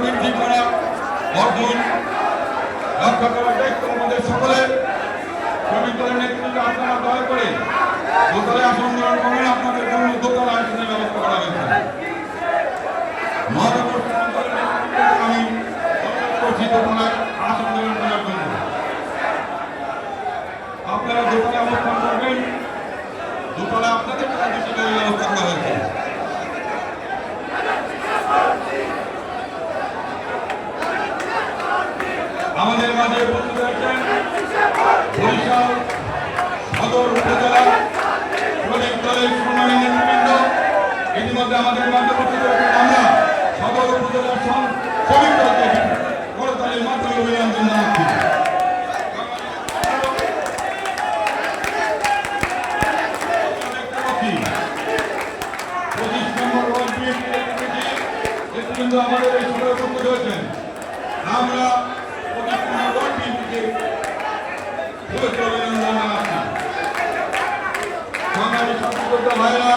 বৃদ্ধি করা, অর্জন রক্ষা করার দায়িত্ব আমাদের সকলের। শ্রমিক দলের নেতৃত্বে আপনারা দয়া করে দোতলায় আসন গ্রহণ করেন। আপনাদের জন্য দোতলা আসনের ব্যবস্থা করা হয়েছে। মহানগর দলের নেতৃত্বে আমি অনুরোধ করছি দোতলায় আসন গ্রহণ করার জন্য। আপনারা দোতলায় অবস্থান করবেন। দোতলায় আপনাদের জন্য ব্যবস্থা করা হয়েছে। আমাদের মাঝে উপস্থিত আছেন বরিশাল সদর উপজেলা শ্রমিক দলের সম্মানী নেতৃবৃন্দ। ইতিমধ্যে আমাদের মাঝে উপস্থিত আছেন। আমরা সদর উপজেলার শ্রমিক দলকে করতালির মাধ্যমে অভিনন্দন জানাচ্ছি। আমাদের এই সভায় উপস্থিত হয়েছেন। আমরা অভিনন্দন জানাচ্ছি। সংগ্রামী ছাত্রযোদ্ধা ভাইরা,